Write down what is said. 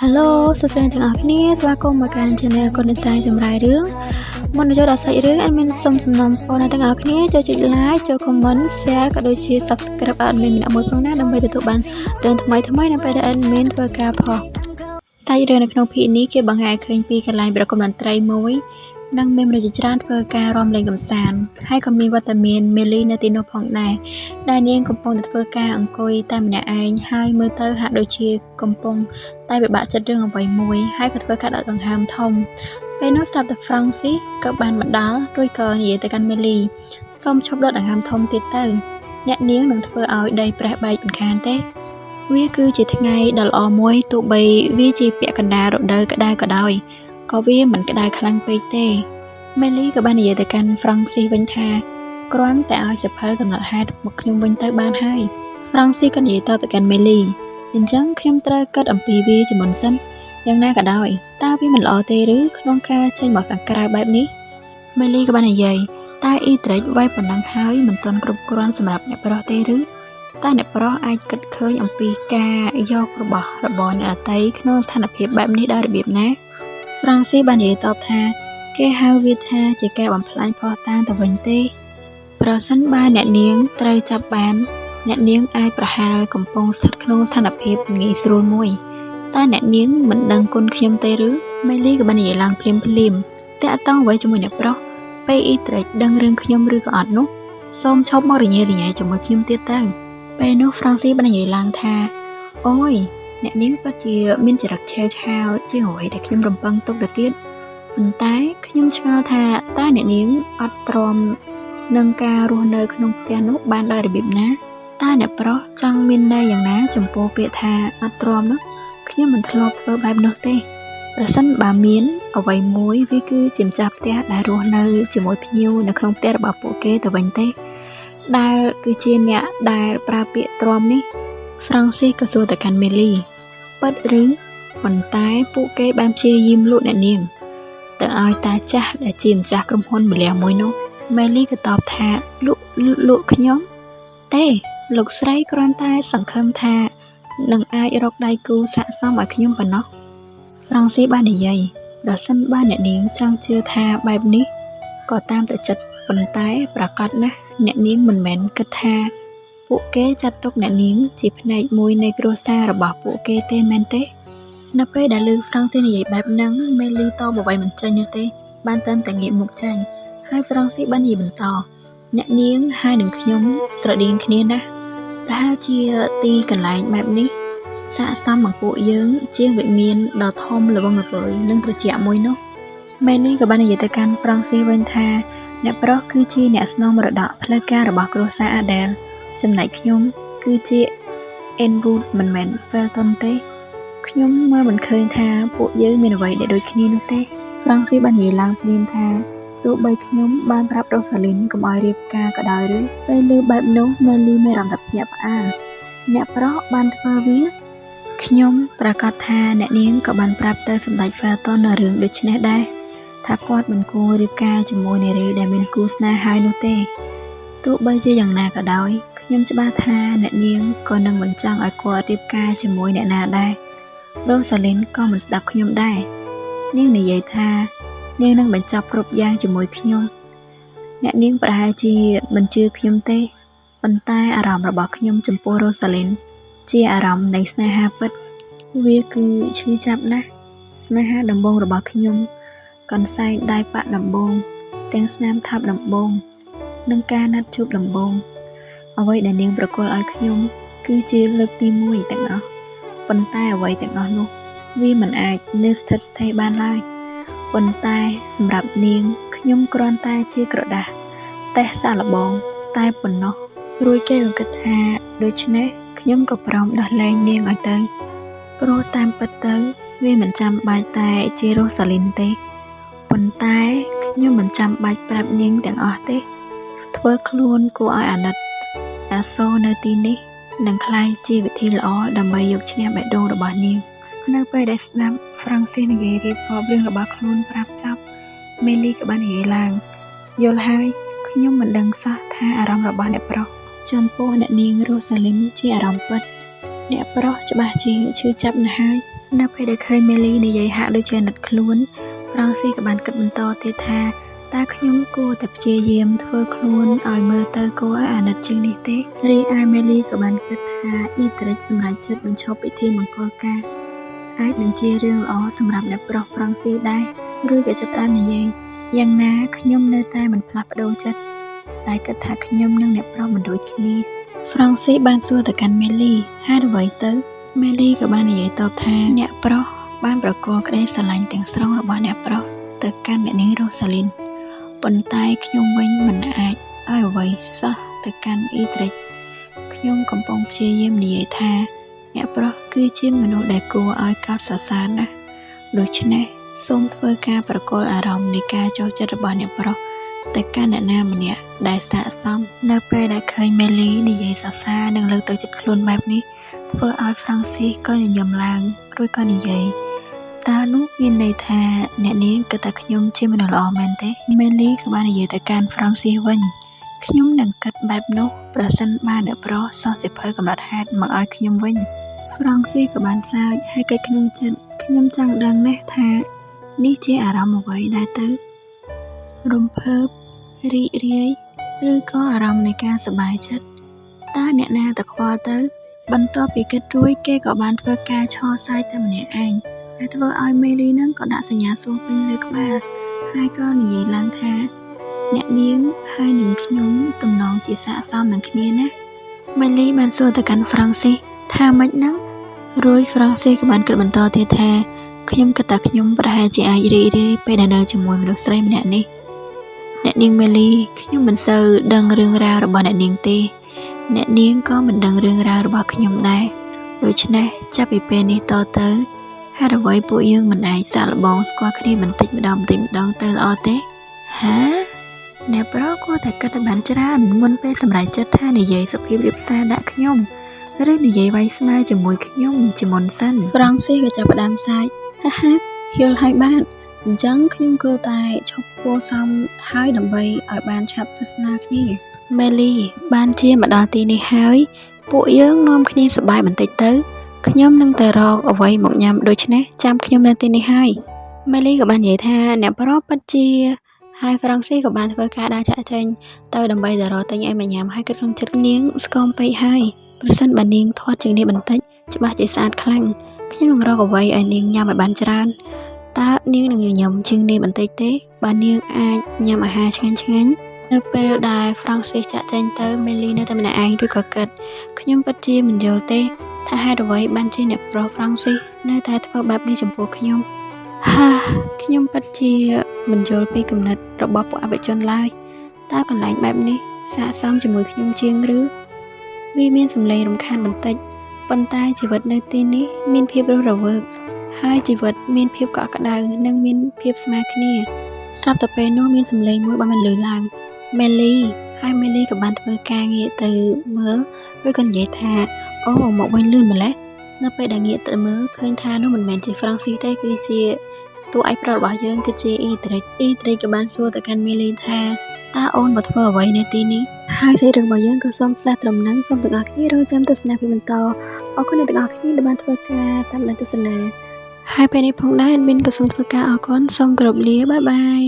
Hello សួស្តីទាំងអស់គ្នាស្វាគមន៍មកកាន់ Channel កូននិស័យសម្រាប់រឿងមុនចូលដល់សាច់រឿង admin សូមសំណូមពរអ្នកទាំងអស់គ្នាចូលចុច like ចូល comment share ក៏ដូចជា subscribe admin ម្នាក់មួយផងណាដើម្បីទទួលបានរឿងថ្មីៗនៅពេលដែល admin ធ្វើការផុសសាច់រឿងនៅក្នុងភាគនេះគេបង្ហាញឃើញពីកន្លែងប្រគំតន្ត្រីមួយនិងមានមនុស្សជាច្រើនធ្វើការរាំលេងកម្សាន្តហើយក៏មានវត្តមាន Melly នៅទីនោះផងដែរដែលនាងកំពុងតែធ្វើការអង្គុយតែម្នាក់ឯងហើយមើលទៅហាក់ដូចជាកំពុងតែពិបាកចិត្តរឿងអ្វីមួយហើយក៏ធ្វើការដកដង្ហើមធំពេលនោះស្រាប់តែ Francis ក៏បានមកដល់រួចក៏និយាយទៅកាន់ Melly សូមឈប់ដកដង្ហើមធំទៀតទៅអ្នកនាងនឹងធ្វើឲ្យដីប្រេះបែកមិនខានទេវាគឺជាថ្ងៃដ៏ល្អមួយទោះបីវាជាពាក់កណ្ដាលរដូវក្តៅក៏ដោយក៏វាមិនក្តៅខ្លាំងពេកទេ Melly ក៏បាននិយាយទៅកាន់ Francis វិញថាគ្រាន់តែឲ្យសភៅកំណត់ហេតុមកខ្ញុំវិញទៅបានហើយ Francis ក៏និយាយតបទៅកាន់ Melly អញ្ចឹងខ្ញុំត្រូវគិតអំពីវាជាមុនសិនយ៉ាងណាក៏ដោយតើវាមិនល្អទេឬក្នុងការចេញមកខាងក្រៅបែបនេះ Melly ក៏បាននិយាយតែអ៊ីត្រិចវាយប៉ុណ្ណឹងហើយមិនទាន់គ្រប់គ្រាន់សម្រាប់អ្នកប្រុសទេឬតែអ្នកប្រុសអាចគិតឃើញអំពីការយករបស់របរអ្នកដទៃក្នុងស្ថានភាពបែបនេះដោយរបៀបណា Francis បាននិយាយតបថាគេហៅវាថាជាការបំផ្លាញភស្តុតាងទៅវិញទេប្រសិនបើអ្នកនាងត្រូវចាប់បានអ្នកនាងអាចប្រហែលកំពុងស្ថិតក្នុងស្ថានភាពងាយស្រួលមួយតែអ្នកនាងមិនដឹងគុណខ្ញុំទេឬ Melly ក៏បាននិយាយឡើងភ្លាមតាក់ទងអ្វីជាមួយអ្នកប្រុសពេលអ៊ីត្រិចដឹងរឿងខ្ញុំឬក៏អត់នោះសូមឈប់មករញ៉េរញ៉ៃជាមួយខ្ញុំទៀតទៅពេលនោះ Francis បាននិយាយឡើងថាអូយអ្នកនាងពិតជាមានចរិតឆេវឆាវជាងអ្វីដែលខ្ញុំរំពឹងទុកទៅទៀតប៉ុន្តែខ្ញុំឆ្ងល់ថាតើអ្នកនាងអត់ទ្រាំនឹងការរស់នៅក្នុងផ្ទះនោះបានដោយរបៀបណាតើអ្នកប្រុសចង់មានន័យយ៉ាងណាចំពោះពាក្យថាអត់ទ្រាំនោះខ្ញុំមិនធ្លាប់ធ្វើបែបនោះទេប្រសិនបើមានអ្វីមួយវាគឺជាម្ចាស់ផ្ទះដែលរស់នៅជាមួយភ្ញៀវនៅក្នុងផ្ទះរបស់ពួកគេទៅវិញទេដែលគឺជាអ្នកដែលប្រើពាក្យទ្រាំនេះ Francis ក៏សួរទៅកាន់ Melly ពិតឬប៉ុន្តែពួកគេបានព្យាយាមលក់អ្នកនាងទៅឲ្យតាចាស់ដែលជាម្ចាស់ក្រុមហ៊ុនម្លះមួយនោះ Melly ក៏តបថាលក់ខ្ញុំទេលោកស្រីគ្រាន់តែសង្ឃឹមថានឹងអាចរកដៃគូស័ក្តិសមឲ្យខ្ញុំប៉ុណ្ណោះ Francis បាននិយាយប្រសិនបើអ្នកនាងចង់ជឿថាបែបនេះក៏តាមតែចិត្តប៉ុន្តែប្រកាសណាស់អ្នកនាងមិនមែនគិតថាពួកគេចាត់ទុកអ្នកនាងជាផ្នែកមួយនៃគ្រួសាររបស់ពួកគេទេមែនទេនៅពេលដែលឮ Francis និយាយបែបហ្នឹង Melly តបអ្វីមិនចេញនោះទេបានតែងាកមុខចាញ់ហើយ Francis បាននិយាយបន្តអ្នកនាងហើយនឹងខ្ញុំស្រដៀងគ្នាណាស់ប្រហែលជាទីកន្លែងបែបនេះស័ក្តិសមនឹងពួកយើងជាងវិមានដ៏ធំល្វឹងល្វើយនិងត្រជាក់មួយនោះ Melly ក៏បាននិយាយទៅកាន់ Francis វិញថាអ្នកប្រុសគឺជាអ្នកស្នងមរតកផ្លូវការរបស់គ្រួសារ Adele ចំណែកខ្ញុំគឺជា Enwood មិនមែន Felton ទេខ្ញុំមើលមិនឃើញថាពួកយើងមានអ្វីដែលដូចគ្នានោះទេ Francis បាននិយាយឡើងភ្លាមថាទោះបីខ្ញុំបានប្រាប់ Rosalind កុំឲ្យរៀបការក៏ដោយឬពេលឮបែបនោះ Melly មានអារម្មណ៍ថាភ្ញាក់ផ្អើលអ្នកប្រុសបានធ្វើវាខ្ញុំប្រកាសថាអ្នកនាងក៏បានប្រាប់ទៅសម្ដេច Felton នៅរឿងដូចនេះដែរថាគាត់មិនគួររៀបការជាមួយនារីដែលមានគូស្នេហ៍ហើយនោះទេទោះបីជាយ៉ាងណាក៏ដោយខ្ញុំច្បាស់ថាអ្នកនាងក៏នឹងមិនចង់ឲ្យគាត់រៀបការជាមួយអ្នកណាដែរ Rosalind ក៏មិនស្ដាប់ខ្ញុំដែរនាងនិយាយថានាងនឹងបញ្ចប់គ្រប់យ៉ាងជាមួយខ្ញុំអ្នកនាងប្រហែលជាមិនជឿខ្ញុំទេប៉ុន្តែអារម្មណ៍របស់ខ្ញុំចំពោះ Rosalind ជាអារម្មណ៍នៃស្នេហាពិតវាគឺឈឺចាប់ណាស់ស្នេហាដំបូងរបស់ខ្ញុំកន្សែងដៃប៉ាក់ដំបូងទាំងស្នាមថាប់ដំបូងនិងការណាត់ជួបដំបូងអ្វីដែលនាងប្រគល់ឲ្យខ្ញុំគឺជាលើកទី1ទាំងអស់ប៉ុន្តែអ្វីទាំងអស់នោះវាមិនអាចនៅស្ថិតស្ថេរបានឡើយប៉ុន្តែសម្រាប់នាងខ្ញុំគ្រាន់តែជាក្រដាស់តេស្តសាកល្បងតែប៉ុណ្ណោះរួចគេក៏គិតថាដូច្នេះខ្ញុំក៏ព្រមដោះលែងនាងឲ្យទៅព្រោះតាមពិតទៅវាមិនចាំបាច់តែជា Rosalind ទេប៉ុន្តែខ្ញុំមិនចាំបាច់ប្រាប់នាងទាំងអស់ទេធ្វើខ្លួនគួរឲ្យអាណិតអាសូរនៅទីនេះនឹងក្លាយជាវិធីល្អដើម្បីយកឈ្នះបេះដូងរបស់នាងនៅពេលដែលស្ដាប់ Francis និយាយរៀបរាប់រឿងរបស់ខ្លួនប្រាប់ចប់ Melly ក៏បាននិយាយឡើងយល់ហើយខ្ញុំមិនដឹងសោះថាអារម្មណ៍របស់អ្នកប្រុសចំពោះអ្នកនាង Rosalind ជាអារម្មណ៍ពិតអ្នកប្រុសច្បាស់ជាឈឺចាប់ណាស់ហើយ នៅពេលដែលឃើញមេលីនិយាយហាក់ដូចជាអាណិតខ្លួនហ្វ្រង់ស៊ីក៏បានគិតបន្តទៀតថាតើខ្ញុំគួរតែព្យាយាមធ្វើខ្លួនឲ្យមើលទៅគួរឲ្យអាណិតជាងនេះទេរីឯមេលីក៏បានគិតថាអ៊ីត្រិចសម្រេចចិត្តបញ្ឈប់ពិធីមង្គលការអាចនឹងជារឿងល្អសម្រាប់អ្នកប្រុសហ្វ្រង់ស៊ីដែរឬក៏ចាប់ផ្ដើមនិយាយយ៉ាងណាខ្ញុំនៅតែមិនផ្លាស់ប្ដូរចិត្តតែគិតថាខ្ញុំនិងអ្នកប្រុសមិនដូចគ្នាហ្វ្រង់ស៊ីបានសួរទៅកាន់មេលីហេតុអ្វីទៅមេលីក៏បាននិយាយតបថាអ្នកប្រុសបានប្រកល់ក្តីស្រឡាញ់ទាំងស្រុងរបស់អ្នកប្រុសទៅកាន់អ្នកនាងរ៉ូសាលីនប៉ុន្តែខ្ញុំវិញមិនអាចឲ្យអ្វីសោះទៅកាន់អ៊ីត្រិចខ្ញុំកំពុងព្យាយាមនិយាយថាអ្នកប្រុសគឺជាមនុស្សដែលគួរឲ្យកោតសរសើរណាស់ដូច្នេះសូមធ្វើការប្រកល់អារម្មណ៍នៃការចូលចិត្តរបស់អ្នកប្រុសទៅកាន់អ្នកណាម្នាក់ដែលស័ក្តិសមនៅពេលដែលឃើញមេលីនិយាយសរសើរនិងលើកទឹកចិត្តខ្លួនបែបនេះធ្វើឲ្យហ្វ្រង់ស៊ីក៏ញញឹមឡើងរួចក៏និយាយតើនោះមានន័យថាអ្នកនាងគិតថាខ្ញុំជាមនុស្សល្អមែនទេមេលីក៏បាននិយាយទៅកាន់ហ្វ្រង់ស៊ីវិញខ្ញុំនឹងគិតបែបនោះប្រសិនបើអ្នកប្រុសសោះសិភៅកំណត់ហេតុមកឲ្យខ្ញុំវិញហ្វ្រង់ស៊ីក៏បានសើចហើយគិតក្នុងចិត្តខ្ញុំចង់ដឹងណាស់ថានេះជាអារម្មណ៍អ្វីដែរទៅរំភើបរីករាយឬក៏អារម្មណ៍នៃការសប្បាយចិត្តតើអ្នកណាទៅខ្វល់ទៅបន្ទាប់ពីគិតរួចគេក៏បានធ្វើការឆោសាយតែម្នាក់ឯងហើយធ្វើឲ្យមេលីនឹងក៏ដាក់សញ្ញាសួរពេញលើក្បាលហើយក៏និយាយឡើងថាអ្នកនាងហើយនឹងខ្ញុំទំនងជាស័ក្តិសមនឹងគ្នាណាមេលីបានសួរទៅកាន់ហ្វ្រង់ស៊ីថាម៉េចហ្នឹងរួចហ្វ្រង់ស៊ីក៏បានគិតបន្តទៀតថាខ្ញុំគិតថាខ្ញុំប្រហែលជាអាចរីករាយពេលដែលនៅជាមួយមនុស្សស្រីម្នាក់នេះអ្នកនាងមេលីខ្ញុំមិនសូវដឹងរឿងរ៉ាវរបស់អ្នកនាងទេអ្នកនាងក៏មិនដឹងរឿងរ៉ាវរបស់ខ្ញុំដែរដូច្នេះចាប់ពីពេលនេះតទៅហេតុអ្វីពួកយើងមិនអាចសាកល្បងស្គាល់គ្នាបន្តិចម្ដងទៅល្អទេហាអ្នកប្រុសគួរតែគិតឲ្យបានច្រើនមុនពេលសម្រេចចិត្តថានិយាយសុភាពរៀបសារដាក់ខ្ញុំឬនិយាយវាយស្មើជាមួយខ្ញុំជាមុនសិនហ្វ្រង់ស៊ីក៏ចាប់ផ្ដើមសាយយល់ហើយបានអញ្ចឹងខ្ញុំគួរតែឈប់គួរសមហើយដើម្បីឲ្យបានឆាប់សាសនាគ្នាមេលីបានជាមកដល់ទីនេះហើយពួកយើងនាំគ្នាសប្បាយបន្តិចទៅខ្ញុំនឹងទៅរកអ្វីមកញ៉ាំដូច្នេះចាំខ្ញុំនៅទីនេះហើយមេលីក៏បាននិយាយថាអ្នកប្រុសពិតជាហើយហ្វ្រង់ស៊ីក៏បានធ្វើការដើរចាក់ចេញទៅដើម្បីទៅរកទិញអីមកញ៉ាំហើយគិតក្នុងចិត្តនាងស្គមពេកហើយប្រសិនបើនាងធាត់ជាងនេះបន្តិចច្បាស់ជាស្អាតខ្លាំងខ្ញុំនឹងរកអ្វីឲ្យនាងញ៉ាំឲ្យបានច្រើនតើនាងនឹងញញឹមជាងនេះបន្តិចទេបើនាងអាចញ៉ាំអាហារឆ្ងាញ់នៅពេលដែលហ្វ្រង់ស៊ីចាក់ចេញទៅមេលីនៅតែម្នាក់ឯងឬក៏គិតខ្ញុំពិតជាមិនយល់ទេថាហេតុអ្វីបានជាអ្នកប្រុសហ្វ្រង់ស៊ីនៅតែធ្វើបែបនេះចំពោះខ្ញុំខ្ញុំពិតជាមិនយល់ពីគំនិតរបស់ពួកអបិជនឡើយតើកន្លែងបែបនេះស័ក្តិសមជាមួយខ្ញុំជាងឬវាមានសម្លេងរំខានបន្តិចប៉ុន្តែជីវិតនៅទីនេះមានភាពរស់រវើកហើយជីវិតមានភាពកក់ក្ដៅនិងមានភាពស្មើគ្នាស្រាប់តែពេលនោះមានសម្លេងមួយបានឮឡើងមេលីហើយមេលីក៏បានធ្វើការងាកទៅមើលឬក៏និយាយថាអូមកវិញលឿនម្ល៉េះនៅពេលដែលងាកទៅមើលឃើញថានោះមិនមែនជាហ្វ្រង់ស៊ីទេគឺជាតួឯកប្រុសរបស់យើងគឺជាអ៊ីត្រិចក៏បានសួរទៅកាន់មេលីថាតើអូនមកធ្វើអ្វីនៅទីនេះហើយសេរីរឿងរបស់យើងក៏សូមស្ដាប់ត្រឹមហ្នឹងសូមទាំងអស់គ្នារងចាំទស្សនាពីបន្តអរគុណអ្នកទាំងអស់គ្នាដែលបានធ្វើការតាមដានទស្សនាហើយពេលនេះផងដែរ admin ក៏សូមធ្វើការអរគុណសូមគោរពលាបាយបាយ